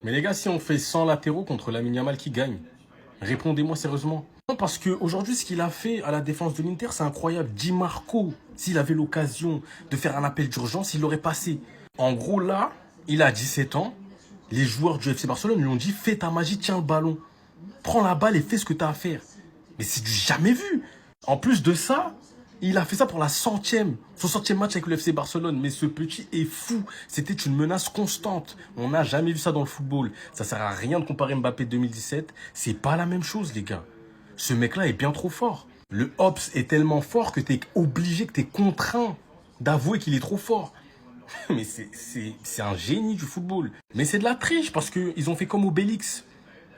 Mais les gars, si on fait 100 latéraux contre Lamine Yamal, qui gagne? Répondez-moi sérieusement. Non, parce que aujourd'hui, ce qu'il a fait à la défense de l'Inter, c'est incroyable. Di Marco, s'il avait l'occasion de faire un appel d'urgence, il l'aurait passé. En gros, là, il a 17 ans. Les joueurs du FC Barcelone lui ont dit, fais ta magie, tiens le ballon. Prends la balle et fais ce que tu as à faire. Mais c'est du jamais vu. En plus de ça, il a fait ça pour son centième match avec le FC Barcelone. Mais ce petit est fou. C'était une menace constante. On n'a jamais vu ça dans le football. Ça sert à rien de comparer Mbappé 2017. C'est pas la même chose, les gars. Ce mec-là est bien trop fort. Le Hops est tellement fort que t'es obligé, que t'es contraint d'avouer qu'il est trop fort. Mais c'est un génie du football. Mais c'est de la triche parce qu'ils ont fait comme Obélix.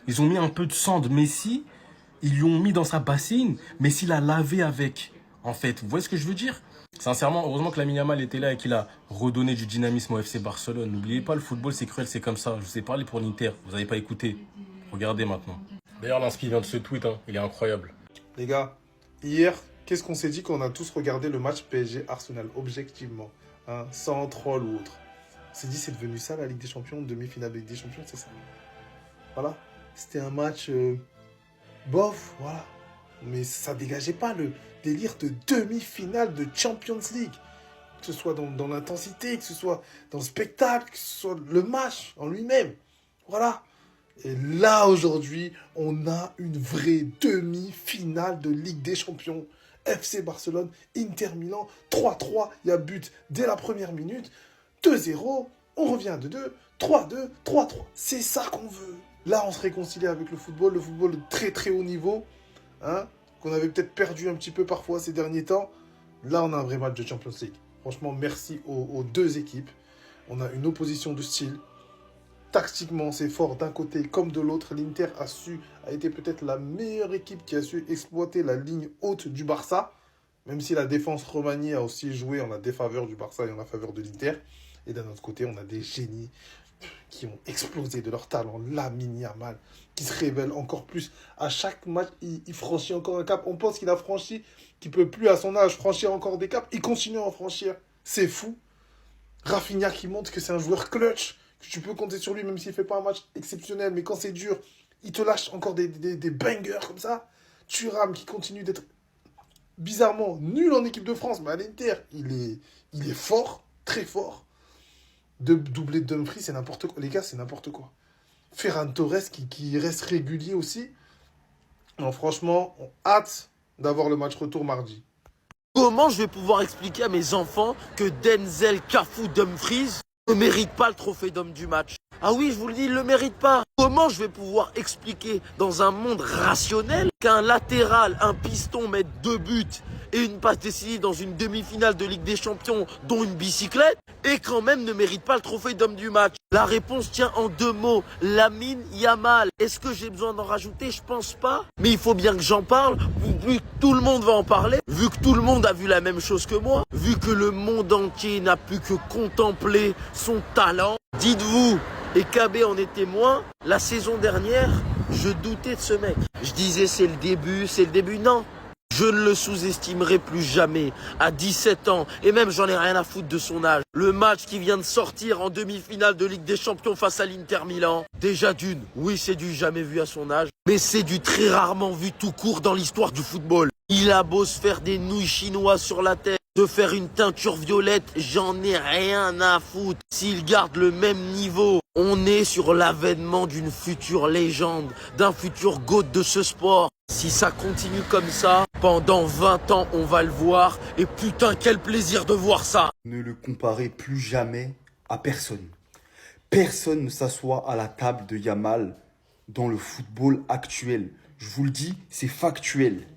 Ils ont mis un peu de sang de Messi, ils lui ont mis dans sa bassine, Messi l'a lavé avec. En fait, vous voyez ce que je veux dire? Sincèrement, heureusement que Lamine Yamal était là et qu'il a redonné du dynamisme au FC Barcelone. N'oubliez pas, le football c'est cruel, c'est comme ça. Je vous ai parlé pour l'Inter, vous n'avez pas écouté. Regardez maintenant. D'ailleurs, l'inspi vient de ce tweet, hein. Il est incroyable. Les gars, hier, qu'est-ce qu'on s'est dit quand on a tous regardé le match PSG-Arsenal, objectivement, hein, sans troll ou autre? On s'est dit, c'est devenu ça la Ligue des Champions, demi-finale de Ligue des Champions, c'est ça. Voilà. C'était un match bof, voilà. Mais ça dégageait pas le délire de demi-finale de Champions League. Que ce soit dans l'intensité, que ce soit dans le spectacle, que ce soit le match en lui-même. Voilà. Et là, aujourd'hui, on a une vraie demi-finale de Ligue des Champions. FC Barcelone, Inter Milan, 3-3, il y a but dès la première minute. 2-0, on revient à 2-2, 3-2, 3-3. C'est ça qu'on veut. Là, on se réconcilie avec le football de très très haut niveau, hein, qu'on avait peut-être perdu un petit peu parfois ces derniers temps. Là, on a un vrai match de Champions League. Franchement, merci aux deux équipes. On a une opposition de style. Tactiquement, c'est fort d'un côté comme de l'autre. L'Inter a été peut-être la meilleure équipe qui a su exploiter la ligne haute du Barça, même si la défense remaniée a aussi joué en la défaveur du Barça et en la faveur de l'Inter. Et d'un autre côté, on a des génies qui ont explosé de leur talent. Lamine Yamal, qui se révèle encore plus. À chaque match, il franchit encore un cap. On pense qu'il a franchi, qu'il ne peut plus à son âge franchir encore des caps. Il continue à en franchir. C'est fou. Rafinha qui montre que c'est un joueur clutch, que tu peux compter sur lui même s'il ne fait pas un match exceptionnel. Mais quand c'est dur, il te lâche encore des bangers comme ça. Thuram qui continue d'être bizarrement nul en équipe de France. Mais à l'Inter, il est fort, très fort. De doubler de Dumfries, c'est n'importe quoi. Les gars, c'est n'importe quoi. Ferran Torres qui reste régulier aussi. Non, franchement, on hâte d'avoir le match retour mardi. Comment je vais pouvoir expliquer à mes enfants que Denzel Cafu Dumfries ne mérite pas le trophée d'homme du match? Ah oui, je vous le dis, il ne le mérite pas. Comment je vais pouvoir expliquer dans un monde rationnel qu'un latéral, un piston mette 2 buts et une passe décisive dans une demi-finale de Ligue des Champions, dont une bicyclette, et quand même ne mérite pas le trophée d'homme du match? La réponse tient en 2 mots, Lamine Yamal. Est-ce que j'ai besoin d'en rajouter? Je pense pas. Mais il faut bien que j'en parle, vu que tout le monde va en parler, vu que tout le monde a vu la même chose que moi, vu que le monde entier n'a pu que contempler son talent. Dites-vous, et KB en est témoin, la saison dernière, je doutais de ce mec. Je disais c'est le début, non. Je ne le sous-estimerai plus jamais. À 17 ans, et même j'en ai rien à foutre de son âge. Le match qui vient de sortir en demi-finale de Ligue des Champions face à l'Inter Milan. Déjà d'une, oui c'est du jamais vu à son âge, mais c'est du très rarement vu tout court dans l'histoire du football. Il a beau se faire des nouilles chinoises sur la tête, de faire une teinture violette, j'en ai rien à foutre. S'il garde le même niveau, on est sur l'avènement d'une future légende, d'un futur GOAT de ce sport. Si ça continue comme ça, pendant 20 ans, on va le voir. Et putain, quel plaisir de voir ça. Ne le comparez plus jamais à personne. Personne ne s'assoit à la table de Yamal dans le football actuel. Je vous le dis, c'est factuel.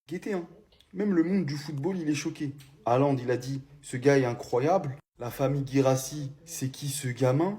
Guettez, hein. Même le monde du football, il est choqué. Haaland, il a dit, ce gars est incroyable. La famille Guirassy, c'est qui ce gamin?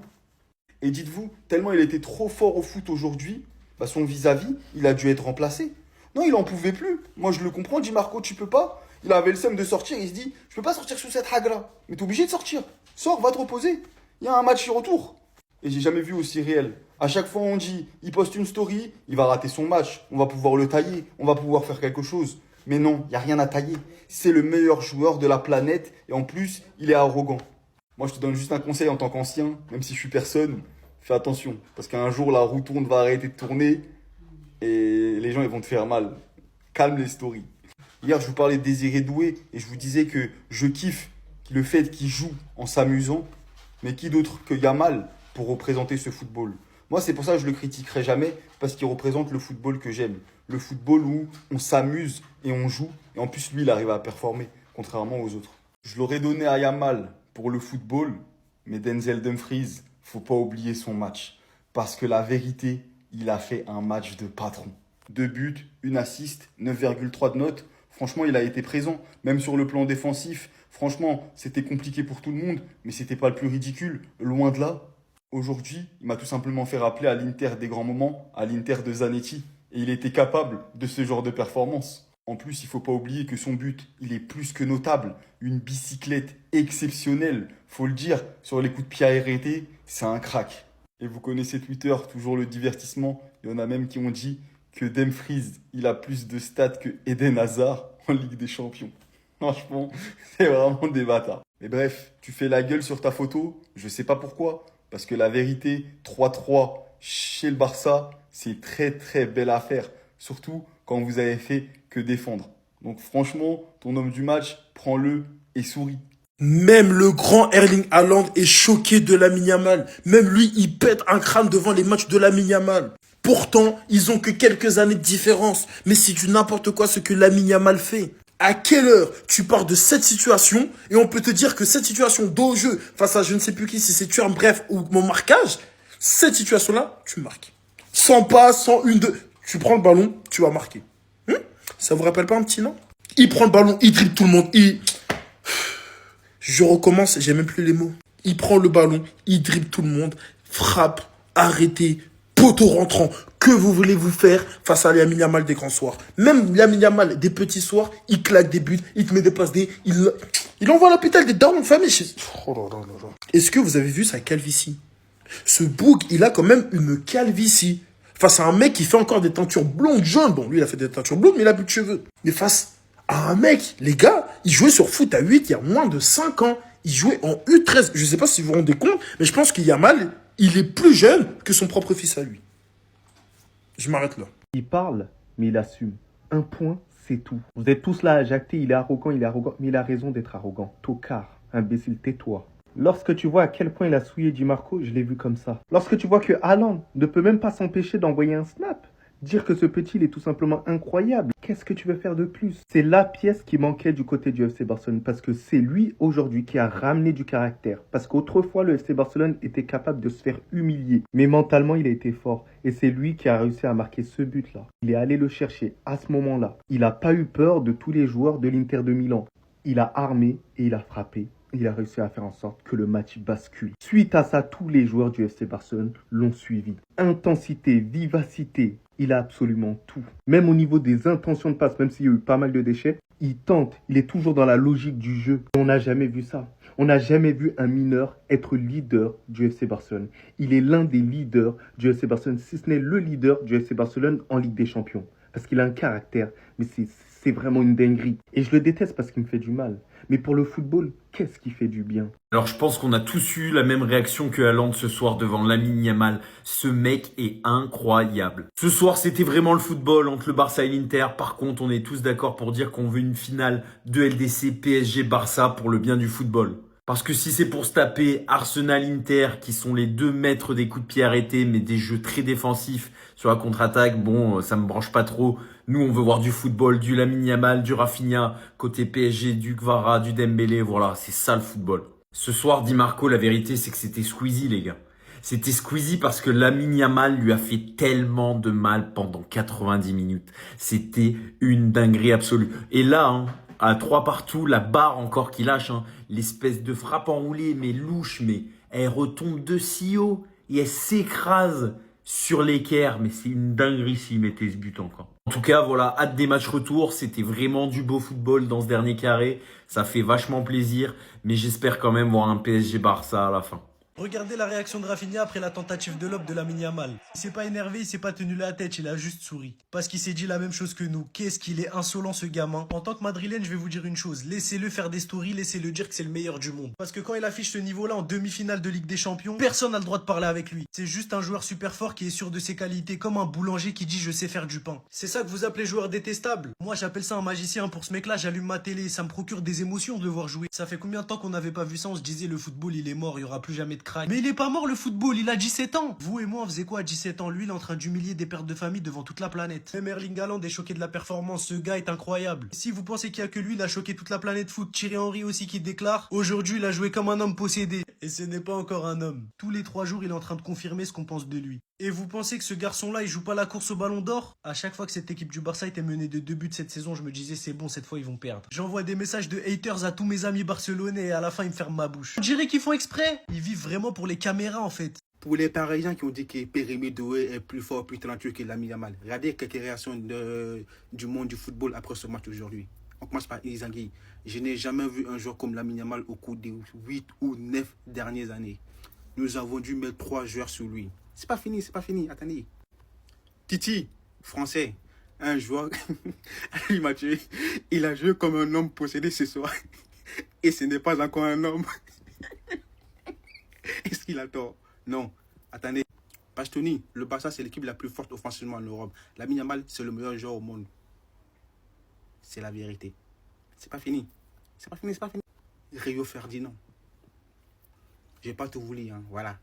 Et dites-vous, tellement il était trop fort au foot aujourd'hui, bah son vis-à-vis, il a dû être remplacé. Non, il en pouvait plus. Moi, je le comprends, dit Marco, tu peux pas. Il avait le seum de sortir, il se dit, je peux pas sortir sous cette hague-là. Mais t'es obligé de sortir. Sors, va te reposer. Il y a un match retour. Et j'ai jamais vu aussi réel. À chaque fois, on dit, il poste une story, il va rater son match. On va pouvoir le tailler, on va pouvoir faire quelque chose. Mais non, il n'y a rien à tailler. C'est le meilleur joueur de la planète et en plus, il est arrogant. Moi, je te donne juste un conseil en tant qu'ancien, même si je suis personne. fais attention. Parce qu'un jour, la roue tourne, va arrêter de tourner et les gens ils vont te faire mal. Calme les stories. Hier, je vous parlais de Désiré Doué et je vous disais que je kiffe le fait qu'il joue en s'amusant. Mais qui d'autre que Yamal pour représenter ce football? Moi, c'est pour ça que je le critiquerai jamais, parce qu'il représente le football que j'aime. Le football où on s'amuse et on joue. Et en plus, lui, il arrive à performer, contrairement aux autres. Je l'aurais donné à Yamal pour le football, mais Denzel Dumfries, faut pas oublier son match. Parce que la vérité, il a fait un match de patron. 2 buts, 1 assist, 9,3 de note. Franchement, il a été présent, même sur le plan défensif. Franchement, c'était compliqué pour tout le monde, mais c'était pas le plus ridicule, loin de là. Aujourd'hui, il m'a tout simplement fait rappeler à l'Inter des grands moments, à l'Inter de Zanetti, et il était capable de ce genre de performance. En plus, il faut pas oublier que son but, il est plus que notable. Une bicyclette exceptionnelle, faut le dire, sur les coups de pied arrêtés, c'est un crack. Et vous connaissez Twitter, toujours le divertissement, il y en a même qui ont dit que Dumfries, il a plus de stats que Eden Hazard en Ligue des Champions. Franchement, c'est vraiment des bâtards. Mais bref, tu fais la gueule sur ta photo, je sais pas pourquoi. Parce que la vérité, 3-3 chez le Barça, c'est très très belle affaire. Surtout quand vous avez fait que défendre. Donc franchement, ton homme du match, prends-le et souris. Même le grand Erling Haaland est choqué de Lamine Yamal. Même lui, il pète un crâne devant les matchs de Lamine Yamal. Pourtant, ils ont que quelques années de différence. Mais c'est du n'importe quoi ce que Lamine Yamal fait. À quelle heure tu pars de cette situation et on peut te dire que cette situation d'au jeu face à je ne sais plus qui, si c'est Thuram, bref, ou mon marquage, cette situation-là, tu marques. Sans pas, sans une, deux. Tu prends le ballon, tu vas marquer. Ça vous rappelle pas un petit nom? Il prend le ballon, il dribble tout le monde, Je recommence, j'ai même plus les mots. Il prend le ballon, il dribble tout le monde, frappe, arrêté, poteau rentrant. Que vous voulez vous faire face à Lamine Yamal des grands soirs? Même Lamine Yamal des petits soirs, il claque des buts, il te met des passes il envoie à l'hôpital des darons de famille. Oh là là là là. Est-ce que vous avez vu sa calvitie? Ce bouc, il a quand même une calvitie. Face à un mec qui fait encore des teintures blondes, jaunes. Bon, lui, il a fait des teintures blondes, mais il a plus de cheveux. Mais face à un mec, les gars, il jouait sur foot à 8 il y a moins de 5 ans. Il jouait en U13. Je sais pas si vous vous rendez compte, mais je pense qu'il Yamal, il est plus jeune que son propre fils à lui. Je m'arrête là. Il parle, mais il assume. Un point, c'est tout. Vous êtes tous là à jacter, il est arrogant, mais il a raison d'être arrogant. Tocard, imbécile, tais-toi. Lorsque tu vois à quel point il a souillé Di Marco, je l'ai vu comme ça. Lorsque tu vois que Haaland ne peut même pas s'empêcher d'envoyer un snap, dire que ce petit il est tout simplement incroyable, qu'est-ce que tu veux faire de plus? C'est la pièce qui manquait du côté du FC Barcelone, parce que c'est lui aujourd'hui qui a ramené du caractère. Parce qu'autrefois le FC Barcelone était capable de se faire humilier, mais mentalement il a été fort. Et c'est lui qui a réussi à marquer ce but-là. Il est allé le chercher à ce moment-là. Il n'a pas eu peur de tous les joueurs de l'Inter de Milan. Il a armé et il a frappé. Il a réussi à faire en sorte que le match bascule. Suite à ça, tous les joueurs du FC Barcelone l'ont suivi. Intensité, vivacité, il a absolument tout. Même au niveau des intentions de passe, même s'il y a eu pas mal de déchets, il tente, il est toujours dans la logique du jeu. On n'a jamais vu ça. On n'a jamais vu un mineur être leader du FC Barcelone. Il est l'un des leaders du FC Barcelone, si ce n'est le leader du FC Barcelone en Ligue des Champions. Parce qu'il a un caractère, mais c'est vraiment une dinguerie. Et je le déteste parce qu'il me fait du mal. Mais pour le football, qu'est-ce qui fait du bien? Alors je pense qu'on a tous eu la même réaction que Haaland ce soir devant Lamine Yamal. Ce mec est incroyable. Ce soir c'était vraiment le football entre le Barça et l'Inter. Par contre on est tous d'accord pour dire qu'on veut une finale de LDC PSG-Barça pour le bien du football. Parce que si c'est pour se taper Arsenal-Inter, qui sont les deux maîtres des coups de pied arrêtés, mais des jeux très défensifs sur la contre-attaque, bon, ça me branche pas trop. Nous, on veut voir du football, du Lamine Yamal, du Rafinha, côté PSG, du Kvara, du Dembélé, voilà, c'est ça le football. Ce soir, Di Marco, la vérité, c'est que c'était Squeezie, les gars. C'était Squeezie parce que Lamine Yamal lui a fait tellement de mal pendant 90 minutes. C'était une dinguerie absolue. Et là, à 3 partout, la barre encore qui lâche, l'espèce de frappe enroulée, mais louche, mais elle retombe de si haut et elle s'écrase sur l'équerre. Mais c'est une dinguerie s'il mettait ce but encore. En tout cas, voilà, hâte des matchs retour. C'était vraiment du beau football dans ce dernier carré. Ça fait vachement plaisir, mais j'espère quand même voir un PSG Barça à la fin. Regardez la réaction de Rafinha après la tentative de lob de Lamine Yamal. Il s'est pas énervé, il s'est pas tenu la tête, il a juste souri. Parce qu'il s'est dit la même chose que nous. Qu'est-ce qu'il est insolent ce gamin. En tant que madrilène, je vais vous dire une chose. Laissez-le faire des stories, laissez-le dire que c'est le meilleur du monde. Parce que quand il affiche ce niveau-là en demi-finale de Ligue des Champions, personne n'a le droit de parler avec lui. C'est juste un joueur super fort qui est sûr de ses qualités, comme un boulanger qui dit je sais faire du pain. C'est ça que vous appelez joueur détestable? Moi j'appelle ça un magicien. Pour ce mec-là, j'allume ma télé, ça me procure des émotions de le voir jouer. Ça fait combien de temps qu'on n'avait pas vu ça? On se disait le football il est mort, il y aura plus jamais de crack. Mais il est pas mort le football, il a 17 ans. Vous et moi on faisait quoi à 17 ans? Lui il est en train d'humilier des pères de famille devant toute la planète. Même Erling Haaland est choqué de la performance, ce gars est incroyable. Si vous pensez qu'il y a que lui, il a choqué toute la planète foot. Thierry Henry aussi qui déclare aujourd'hui il a joué comme un homme possédé. Et ce n'est pas encore un homme. Tous les 3 jours il est en train de confirmer ce qu'on pense de lui. Et vous pensez que ce garçon-là, il joue pas la course au ballon d'or? À chaque fois que cette équipe du Barça était menée de 2 buts cette saison, je me disais c'est bon, cette fois ils vont perdre. J'envoie des messages de haters à tous mes amis barcelonais et à la fin ils me ferment ma bouche. On dirait qu'ils font exprès. Ils vivent vraiment pour les caméras en fait. Pour les Parisiens qui ont dit que Pérémy Doué est plus fort, plus talentueux que Lamine Yamal, regardez quelques réactions du monde du football après ce match aujourd'hui. On commence par Izangui. Je n'ai jamais vu un joueur comme Lamine Yamal au cours des 8 ou 9 dernières années. Nous avons dû mettre 3 joueurs sur lui. C'est pas fini, attendez. Titi, français, un joueur, il m'a tué. Il a joué comme un homme possédé ce soir. Et ce n'est pas encore un homme. Est-ce qu'il a tort? Non, attendez. Pastoni, le Barça, c'est l'équipe la plus forte offensivement en Europe. Lamine Yamal, c'est le meilleur joueur au monde. C'est la vérité. C'est pas fini. Rio Ferdinand. J'ai pas tout voulu, hein. Voilà.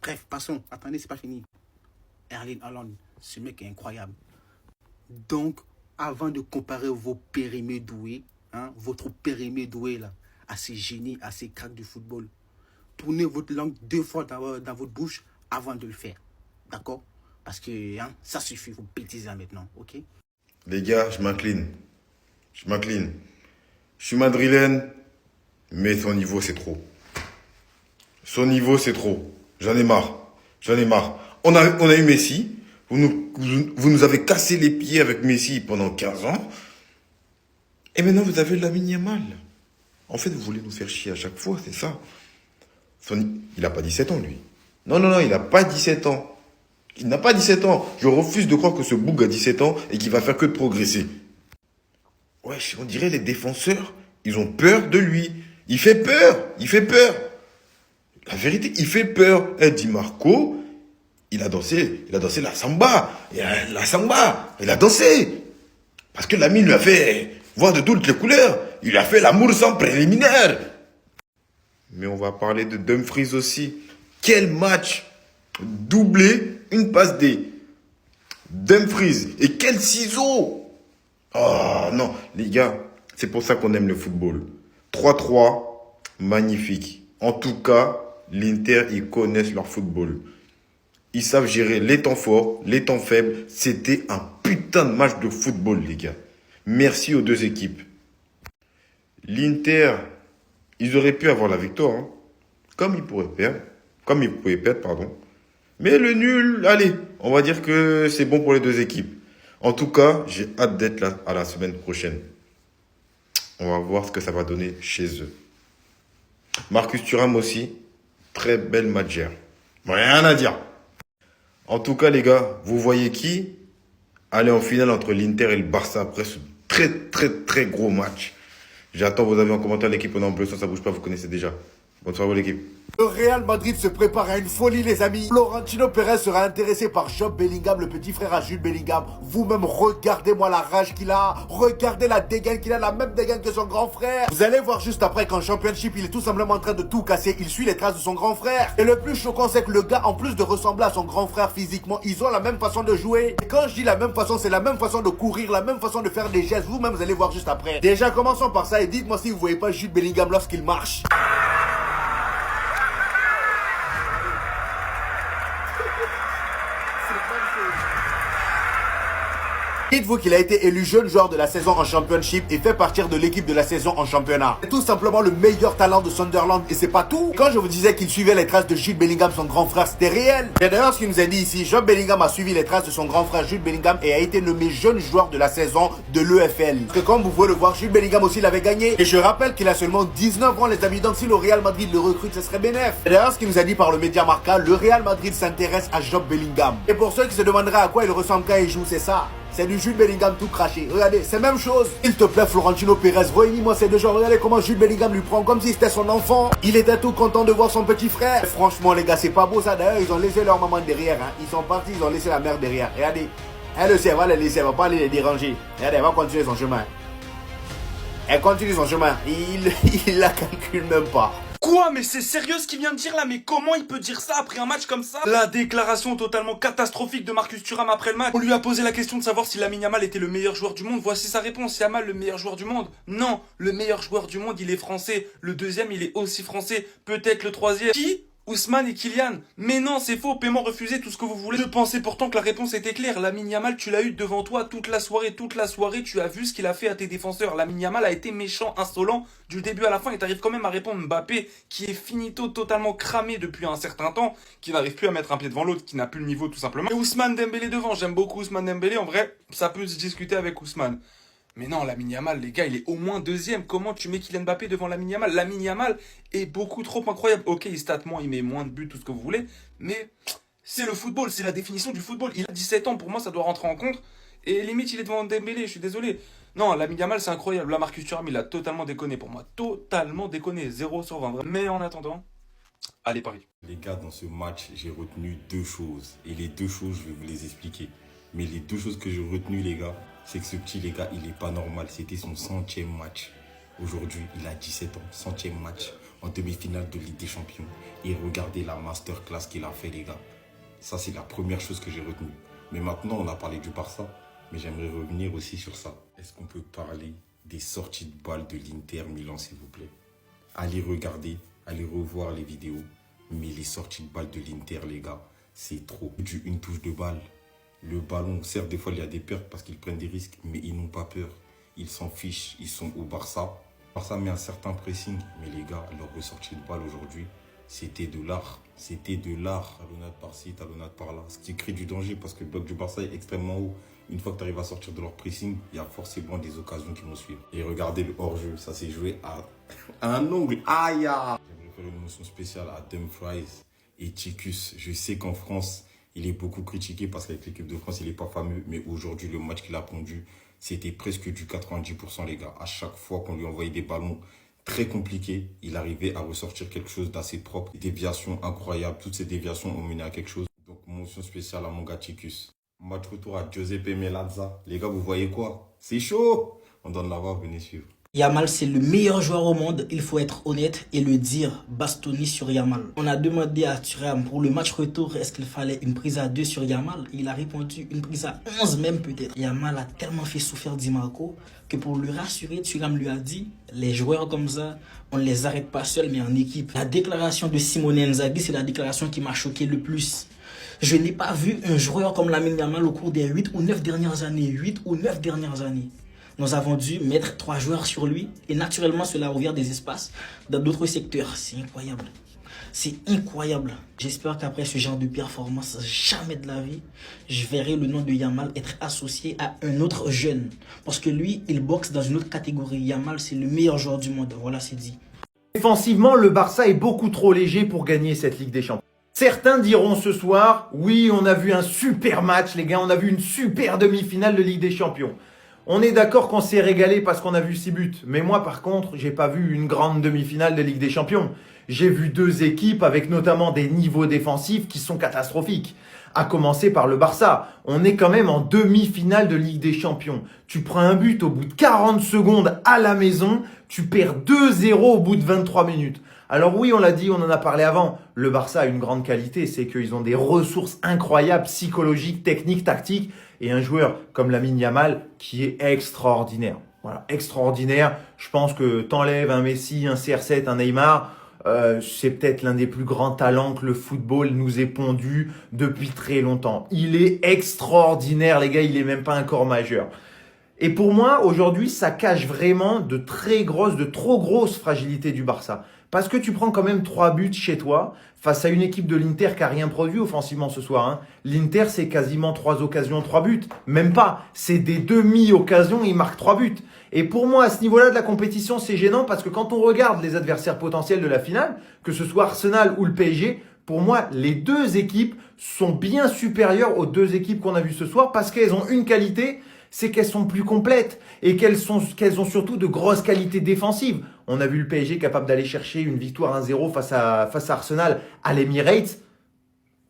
Bref, passons. Attendez, c'est pas fini. Erling Haaland, ce mec est incroyable. Donc, avant de comparer vos périmés doués, hein, votre périmé doué là, à ces génies, à ces cracks du football, tournez votre langue 2 fois dans votre bouche avant de le faire. D'accord? Parce que hein, ça suffit, vous bêtisez maintenant, ok? Les gars, je m'incline. Je suis madrilène, mais son niveau, c'est trop. J'en ai marre. On a eu Messi. Vous nous avez cassé les pieds avec Messi pendant 15 ans. Et maintenant, vous avez Lamine Yamal. En fait, vous voulez nous faire chier à chaque fois, c'est ça. Il n'a pas 17 ans, lui. Non, il n'a pas 17 ans. Il n'a pas 17 ans. Je refuse de croire que ce boug a 17 ans et qu'il va faire que de progresser. Wesh, on dirait les défenseurs, ils ont peur de lui. Il fait peur. La vérité, il fait peur. Di Marco, il a dansé la samba. Il a dansé. Parce que l'ami lui a fait voir de toutes les couleurs. Il a fait l'amour sans préliminaire. Mais on va parler de Dumfries aussi. Quel match! Doublé, une passe D. Dumfries. Et quel ciseau! Oh non, les gars, c'est pour ça qu'on aime le football. 3-3, magnifique. En tout cas, l'Inter, ils connaissent leur football. Ils savent gérer les temps forts, les temps faibles. C'était un putain de match de football, les gars. Merci aux 2 équipes. L'Inter, ils auraient pu avoir la victoire, hein. Comme ils pouvaient perdre, pardon. Mais le nul, allez, on va dire que c'est bon pour les 2 équipes. En tout cas, j'ai hâte d'être là à la semaine prochaine. On va voir ce que ça va donner chez eux. Marcus Thuram aussi, très belle matchère. Rien à dire. En tout cas, les gars, vous voyez qui aller en finale entre l'Inter et le Barça après ce très gros match. J'attends vos avis en commentaire. L'équipe en bleu, ça bouge pas, vous connaissez déjà. Bonne soirée, l'équipe. Le Real Madrid se prépare à une folie, les amis. Florentino Pérez sera intéressé par Job Bellingham, le petit frère à Jude Bellingham. Vous-même, regardez-moi la rage qu'il a. Regardez la dégaine qu'il a, la même dégaine que son grand frère. Vous allez voir juste après qu'en Championship, il est tout simplement en train de tout casser. Il suit les traces de son grand frère. Et le plus choquant, c'est que le gars, en plus de ressembler à son grand frère physiquement, ils ont la même façon de jouer. Et quand je dis la même façon, c'est la même façon de courir, la même façon de faire des gestes. Vous-même, vous allez voir juste après. Déjà, commençons par ça et dites-moi si vous voyez pas Jude Bellingham lorsqu'il marche. Dites-vous qu'il a été élu jeune joueur de la saison en Championship et fait partir de l'équipe de la saison en championnat. C'est tout simplement le meilleur talent de Sunderland et c'est pas tout. Quand je vous disais qu'il suivait les traces de Jude Bellingham, son grand frère, c'était réel. Et d'ailleurs, ce qu'il nous a dit ici, Job Bellingham a suivi les traces de son grand frère Jude Bellingham et a été nommé jeune joueur de la saison de l'EFL. Parce que comme vous pouvez le voir, Jude Bellingham aussi l'avait gagné. Et je rappelle qu'il a seulement 19 ans les amis, donc si le Real Madrid le recrute, ce serait bénéf. Et d'ailleurs, ce qu'il nous a dit par le média Marca, le Real Madrid s'intéresse à Job Bellingham. Et pour ceux qui se demanderaient à quoi il ressemble quand il joue, c'est ça. C'est du Jude Bellingham tout craché. Regardez, c'est même chose. S'il te plaît, Florentino Pérez, réunis-moi ces deux gens. Regardez comment Jude Bellingham lui prend comme si c'était son enfant. Il était tout content de voir son petit frère. Et franchement, les gars, c'est pas beau ça. D'ailleurs, ils ont laissé leur maman derrière. Hein. Ils sont partis, ils ont laissé la mère derrière. Regardez. Elle le sait, elle va les laisser, elle va pas les déranger. Regardez, elle va continuer son chemin. Elle continue son chemin. Il la calcule même pas. Quoi? Mais c'est sérieux ce qu'il vient de dire là? Mais comment il peut dire ça après un match comme ça? La déclaration totalement catastrophique de Marcus Thuram après le match. On lui a posé la question de savoir si Lamine Yamal était le meilleur joueur du monde. Voici sa réponse. Yamal le meilleur joueur du monde? Non, le meilleur joueur du monde il est français. Le deuxième il est aussi français. Peut-être le troisième. Qui? Ousmane et Kylian. Mais non, c'est faux, paiement refusé, tout ce que vous voulez. Je pensais pourtant que la réponse était claire. Lamine Yamal, tu l'as eu devant toi toute la soirée, tu as vu ce qu'il a fait à tes défenseurs. Lamine Yamal a été méchant, insolent, du début à la fin, et t'arrives quand même à répondre Mbappé, qui est finito, totalement cramé depuis un certain temps, qui n'arrive plus à mettre un pied devant l'autre, qui n'a plus le niveau tout simplement. Et Ousmane Dembélé devant, j'aime beaucoup Ousmane Dembélé, en vrai, ça peut se discuter avec Ousmane. Mais non, Lamine Yamal, les gars, il est au moins deuxième. Comment tu mets Kylian Mbappé devant Lamine Yamal? Lamine Yamal est beaucoup trop incroyable. Ok, il stat moins, il met moins de buts, tout ce que vous voulez. Mais c'est le football, c'est la définition du football. Il a 17 ans, pour moi, ça doit rentrer en compte. Et limite, il est devant Dembélé, je suis désolé. Non, Lamine Yamal, c'est incroyable. Là, Marcus Thuram, il a totalement déconné pour moi. Totalement déconné. 0 sur 20. Mais en attendant, allez, Paris. Les gars, dans ce match, j'ai retenu deux choses. Et les deux choses, je vais vous les expliquer. Mais les deux choses que j'ai retenues, les gars, c'est que ce petit, les gars, il est pas normal. C'était son 100e match. Aujourd'hui, il a 17 ans. 100e match en demi-finale de Ligue des Champions. Et regardez la masterclass qu'il a fait, les gars. Ça, c'est la première chose que j'ai retenue. Mais maintenant, on a parlé du Barça. Mais j'aimerais revenir aussi sur ça. Est-ce qu'on peut parler des sorties de balles de l'Inter Milan, s'il vous plaît? Allez regarder, allez revoir les vidéos. Mais les sorties de balles de l'Inter, les gars, c'est trop. Une touche de balle. Le ballon, certes, des fois, il y a des pertes parce qu'ils prennent des risques, mais ils n'ont pas peur. Ils s'en fichent, ils sont au Barça. Barça met un certain pressing, mais les gars, leur ressortie de balle aujourd'hui, c'était de l'art. C'était de l'art. Talonnade par-ci, talonnade par-là. Ce qui crée du danger parce que le bloc du Barça est extrêmement haut. Une fois que tu arrives à sortir de leur pressing, il y a forcément des occasions qui vont suivre. Et regardez le hors-jeu, ça s'est joué à un ongle. Aïe! J'aimerais faire une mention spéciale à Dumfries et Ticus. Je sais qu'en France, il est beaucoup critiqué parce qu'avec l'équipe de France, il n'est pas fameux. Mais aujourd'hui, le match qu'il a pondu, c'était presque du 90%, les gars. À chaque fois qu'on lui envoyait des ballons très compliqués, il arrivait à ressortir quelque chose d'assez propre. Des déviations incroyables. Toutes ces déviations ont mené à quelque chose. Donc, mention spéciale à mon gars Ticus. Match retour à Giuseppe Meazza. Les gars, vous voyez quoi? C'est chaud! On donne la voix, venez suivre. Yamal, c'est le meilleur joueur au monde, il faut être honnête et le dire. Bastoni sur Yamal. On a demandé à Thuram pour le match retour, est-ce qu'il fallait une prise à 2 sur Yamal? Il a répondu une prise à 11 même peut-être. Yamal a tellement fait souffrir Di Marco que pour le rassurer, Thuram lui a dit, les joueurs comme ça, on ne les arrête pas seuls mais en équipe. La déclaration de Simone Inzaghi, c'est la déclaration qui m'a choqué le plus. Je n'ai pas vu un joueur comme Lamine Yamal au cours des 8 ou 9 dernières années. 8 ou 9 dernières années. Nous avons dû mettre 3 joueurs sur lui et naturellement cela a ouvert des espaces dans d'autres secteurs. C'est incroyable. C'est incroyable. J'espère qu'après ce genre de performance, jamais de la vie, je verrai le nom de Yamal être associé à un autre jeune. Parce que lui, il boxe dans une autre catégorie. Yamal, c'est le meilleur joueur du monde. Voilà, c'est dit. Défensivement, le Barça est beaucoup trop léger pour gagner cette Ligue des Champions. Certains diront ce soir, oui, on a vu un super match, les gars, on a vu une super demi-finale de Ligue des Champions. On est d'accord qu'on s'est régalé parce qu'on a vu 6 buts. Mais moi, par contre, j'ai pas vu une grande demi-finale de Ligue des Champions. J'ai vu 2 équipes avec notamment des niveaux défensifs qui sont catastrophiques. À commencer par le Barça. On est quand même en demi-finale de Ligue des Champions. Tu prends un but au bout de 40 secondes à la maison, tu perds 2-0 au bout de 23 minutes. Alors oui, on l'a dit, on en a parlé avant. Le Barça a une grande qualité, c'est qu'ils ont des ressources incroyables, psychologiques, techniques, tactiques. Et un joueur comme Lamine Yamal qui est extraordinaire. Voilà, extraordinaire. Je pense que t'enlèves un Messi, un CR7, un Neymar. c'est peut-être l'un des plus grands talents que le football nous ait pondu depuis très longtemps. Il est extraordinaire, les gars, il est même pas encore majeur. Et pour moi, aujourd'hui, ça cache vraiment de trop grosses fragilités du Barça. Parce que tu prends quand même 3 buts chez toi face à une équipe de l'Inter qui a rien produit offensivement ce soir. Hein. L'Inter, c'est quasiment 3 occasions, 3 buts. Même pas. C'est des demi-occasions, ils marquent 3 buts. Et pour moi, à ce niveau-là de la compétition, c'est gênant parce que quand on regarde les adversaires potentiels de la finale, que ce soit Arsenal ou le PSG, pour moi, les deux équipes sont bien supérieures aux 2 équipes qu'on a vues ce soir parce qu'elles ont une qualité, c'est qu'elles sont plus complètes et qu'elles ont surtout de grosses qualités défensives. On a vu le PSG capable d'aller chercher une victoire 1-0 face à Arsenal à l'Emirates.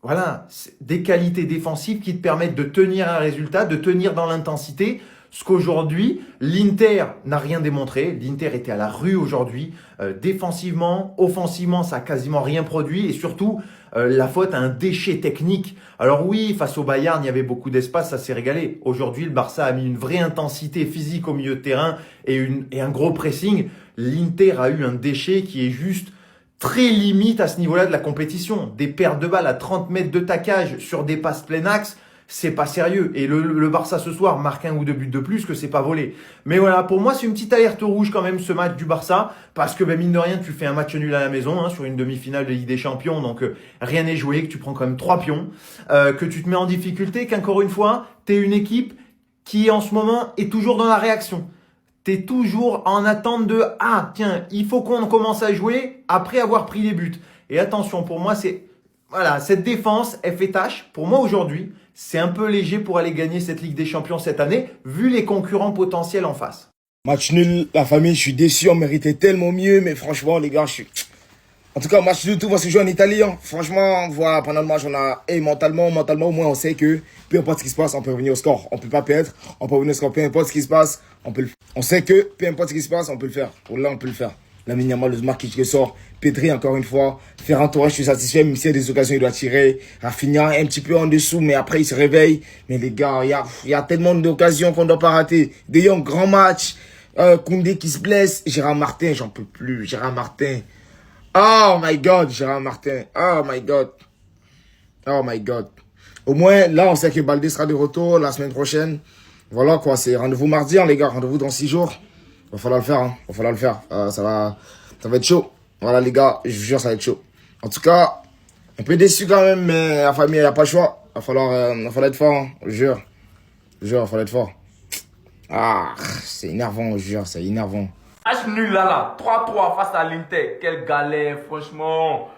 Voilà, des qualités défensives qui te permettent de tenir un résultat, de tenir dans l'intensité. Ce qu'aujourd'hui, l'Inter n'a rien démontré. L'Inter était à la rue aujourd'hui. Défensivement, offensivement, ça a quasiment rien produit. Et surtout, la faute à un déchet technique. Alors oui, face au Bayern, il y avait beaucoup d'espace, ça s'est régalé. Aujourd'hui, le Barça a mis une vraie intensité physique au milieu de terrain et un gros pressing. L'Inter a eu un déchet qui est juste très limite à ce niveau-là de la compétition. Des pertes de balles à 30 mètres de taquage sur des passes plein axe, c'est pas sérieux. Et le Barça ce soir marque 1 ou 2 buts de plus que c'est pas volé. Mais voilà, pour moi, c'est une petite alerte rouge quand même ce match du Barça. Parce que mine de rien, tu fais un match nul à la maison sur une demi-finale de Ligue des Champions. Donc rien n'est joué, que tu prends quand même 3 pions. Que tu te mets en difficulté, qu'encore une fois, t'es une équipe qui en ce moment est toujours dans la réaction. T'es toujours en attente de « Ah, tiens, il faut qu'on commence à jouer après avoir pris les buts. » Et attention, pour moi, cette défense, elle fait tâche. Pour moi, aujourd'hui, c'est un peu léger pour aller gagner cette Ligue des Champions cette année, vu les concurrents potentiels en face. Match nul, la famille, je suis déçu, on méritait tellement mieux, mais franchement, les gars, En tout cas, match nul, tout va se jouer en Italie. Hein. Franchement, voilà, pendant le match, on a... Et mentalement, au moins, on sait que peu importe ce qui se passe, on peut revenir au score. On peut pas perdre, on peut revenir au score. Peu importe ce qui se passe, on peut le faire. On sait que peu importe ce qui se passe, on peut le faire. Pour là, on peut le faire. Lamine Yamal, le Marquis qui sort. Pedri, encore une fois. Ferran Torres, je suis satisfait, même s'il y a des occasions, il doit tirer. Rafinha, un petit peu en dessous, mais après, il se réveille. Mais les gars, il y a tellement d'occasions qu'on ne doit pas rater. De Jong, grand match. Koundé qui se blesse. Gérard Martin, j'en peux plus. Gérard Martin. Oh my God, Gérard Martin. Oh my God. Oh my God. Au moins, là, on sait que Baldé sera de retour la semaine prochaine. Voilà, quoi. C'est rendez-vous mardi, hein, les gars. Rendez-vous dans 6 jours. Va falloir le faire, hein. Va falloir le faire. Ça va être chaud. Voilà, les gars. Je vous jure, ça va être chaud. En tout cas, un peu déçu quand même, mais la famille, il n'y a pas le choix. Va falloir être fort, hein. Je jure. Je jure, va falloir être fort. Ah, c'est énervant, je jure, c'est énervant. Match nul là, 3-3 face à l'Inter. Quelle galère, franchement.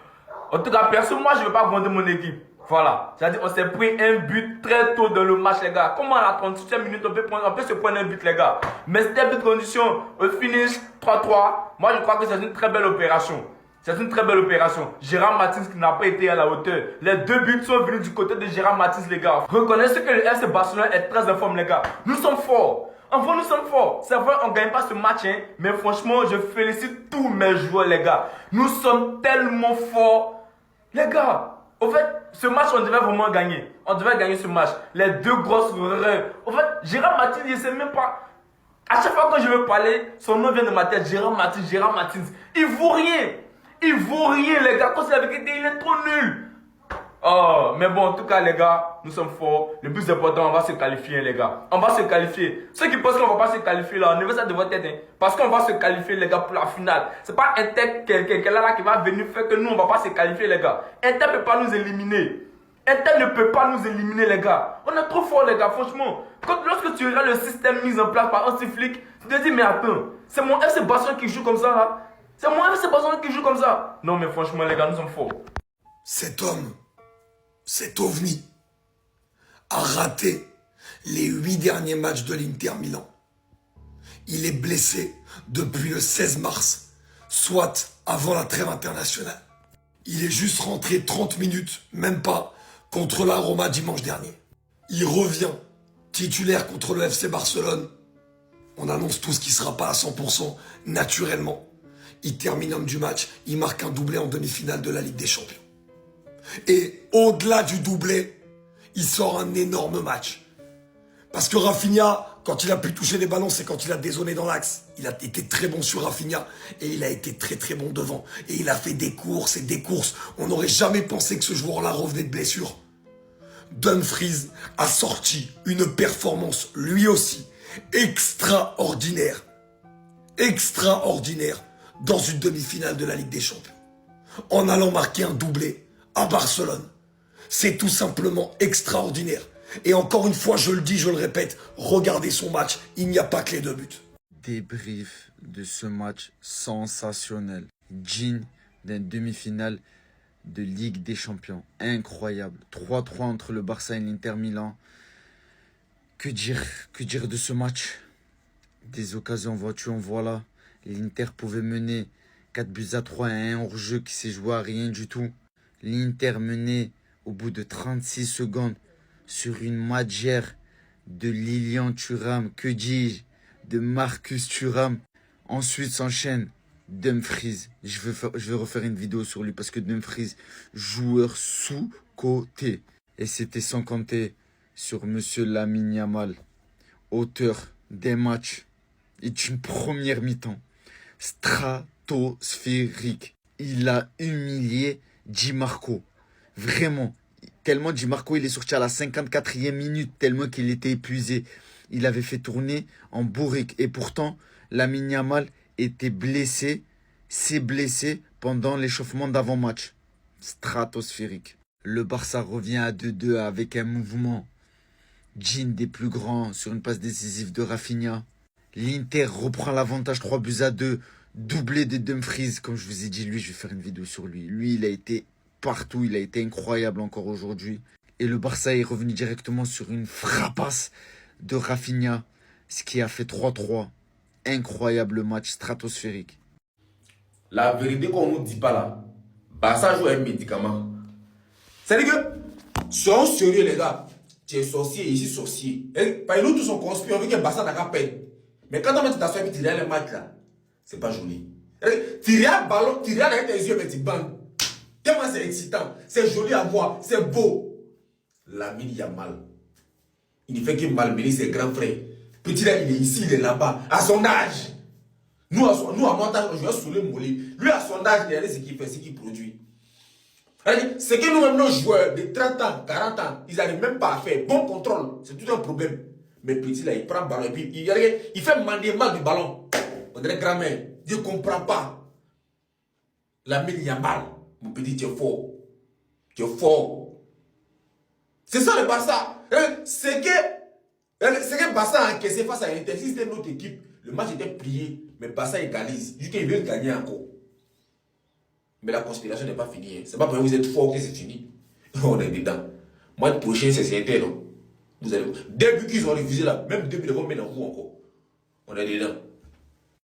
En tout cas, perso, moi, je ne veux pas gronder mon équipe. Voilà. C'est-à-dire, on s'est pris un but très tôt dans le match, les gars. Comment à la 38e minute, on peut se prendre un but, les gars. Mais c'était de condition. Au finish, 3-3. Moi, je crois que c'est une très belle opération. C'est une très belle opération. Gérard Martins qui n'a pas été à la hauteur. Les 2 buts sont venus du côté de Gérard Martins, les gars. Reconnaissez que le FC Barcelone est très en forme, les gars. Nous sommes forts. Enfin, nous sommes forts. C'est vrai, on ne gagne pas ce match, hein, mais franchement, je félicite tous mes joueurs, les gars. Nous sommes tellement forts. Les gars, au fait, ce match, on devait vraiment gagner. On devait gagner ce match. Les 2 grosses rêves. Au fait, Gérard Martins, il ne sait même pas. À chaque fois que je veux parler, son nom vient de ma tête. Gérard Martins. Il vaut rien. Il vaut rien, les gars. Quand c'est la vérité, il est trop nul. Oh, mais bon, en tout cas, les gars, nous sommes forts. Le plus important, on va se qualifier, les gars. On va se qualifier. Ceux qui pensent qu'on va pas se qualifier, là, enlevez ça de votre tête, hein. Parce qu'on va se qualifier, les gars, pour la finale. C'est pas un tel quelqu'un là qui va venir faire que nous, on va pas se qualifier, les gars. Inter ne peut pas nous éliminer. Inter ne peut pas nous éliminer, les gars. On est trop forts, les gars, franchement. Lorsque tu regardes le système mis en place par Hansi Flick, tu te dis, mais attends, c'est mon FC Barcelone qui joue comme ça, là. C'est mon FC Barcelone qui joue comme ça. Non, mais franchement, les gars, nous sommes forts. Cet homme, cet ovni, a raté les 8 derniers matchs de l'Inter Milan. Il est blessé depuis le 16 mars, soit avant la trêve internationale. Il est juste rentré 30 minutes, même pas, contre la Roma dimanche dernier. Il revient titulaire contre le FC Barcelone. On annonce tous qu'il ne sera pas à 100% naturellement. Il termine homme du match, il marque un doublé en demi-finale de la Ligue des Champions. Et au-delà du doublé, il sort un énorme match. Parce que Rafinha Quand il a pu toucher les ballons, c'est quand il a dézonné dans l'axe. Il a été très bon sur Rafinha et il a été très très bon devant. Et il a fait des courses et des courses. On n'aurait jamais pensé que ce joueur-là revenait de blessure. Dumfries a sorti une performance, lui aussi, extraordinaire. Extraordinaire dans une demi-finale de la Ligue des Champions. En allant marquer un doublé à Barcelone. C'est tout simplement extraordinaire. Et encore une fois, je le dis, je le répète, regardez son match, il n'y a pas que les 2 buts. Débrief de ce match sensationnel. Digne d'une demi-finale de Ligue des Champions. Incroyable. 3-3 entre le Barça et l'Inter Milan. Que dire de ce match? Des occasions vois-tu, en voilà. L'Inter pouvait mener 4-3 et un hors-jeu qui s'est joué à rien du tout. L'Inter menait au bout de 36 secondes sur une magère de Lilian Thuram, que dis-je, de Marcus Thuram. Ensuite s'enchaîne Dumfries. Je vais refaire une vidéo sur lui parce que Dumfries, joueur sous-coté. Et c'était sans compter sur Monsieur Lamine Yamal, auteur des matchs et d'une première mi-temps stratosphérique. Il a humilié Di Marco. Vraiment. Tellement Di Marco, il est sorti à la 54e minute, tellement qu'il était épuisé. Il avait fait tourner en bourrique. Et pourtant, Lamine Yamal était blessé, s'est blessé pendant l'échauffement d'avant-match. Stratosphérique. Le Barça revient à 2-2 avec un mouvement digne des plus grands sur une passe décisive de Rafinha. L'Inter reprend l'avantage 3-2. Doublé de Dumfries. Comme je vous ai dit, lui, je vais faire une vidéo sur lui. Lui, il a été partout. Il a été incroyable encore aujourd'hui. Et le Barça est revenu directement sur une frappasse de Rafinha. Ce qui a fait 3-3. Incroyable match stratosphérique. La vérité qu'on ne nous dit pas là, Barça joue un médicament. C'est-à-dire que, soyons sérieux les gars. Tu es sorcier, ici sorcier. Et nous tous on conspire, on veut que Barça n'a qu'à peine. Mais quand on met ta soeur et tu regardes le match là, c'est pas joli. Tu regardes le ballon, tu regardes avec tes yeux, mais tu bandes. Tellement c'est excitant, c'est joli à voir, c'est beau. Lamine Yamal, il ne fait que malmener ses grands frères. Petit là, il est ici, il est là-bas, à son âge. Nous à mon âge, je vais saouler mollet. Lui à son âge, regardez ce qu'il fait, ce qu'il produit. C'est que nous-mêmes, nos joueurs de 30 ans, 40 ans, ils n'arrivent même pas à faire bon contrôle. C'est tout un problème. Mais petit là, il prend le ballon et puis il fait maniement du ballon. On dirait grand-mère. Je ne comprends pas. Lamine Yamal, mon petit, tu es fort. Tu es fort. C'est ça le Barça. C'est que Barça a encaissé face à l'Inter. Si c'était notre équipe, le match était plié. Mais Barça égalise. Jusqu'à ils veulent gagner encore. Mais la conspiration n'est pas finie. C'est pas parce que vous êtes fort que c'est fini. On est dedans. Moi, le prochain, c'est Inter. Vous allez... Dès qu'ils ont refusé là, même 2 000 euros, mais dans vous encore. On est dedans.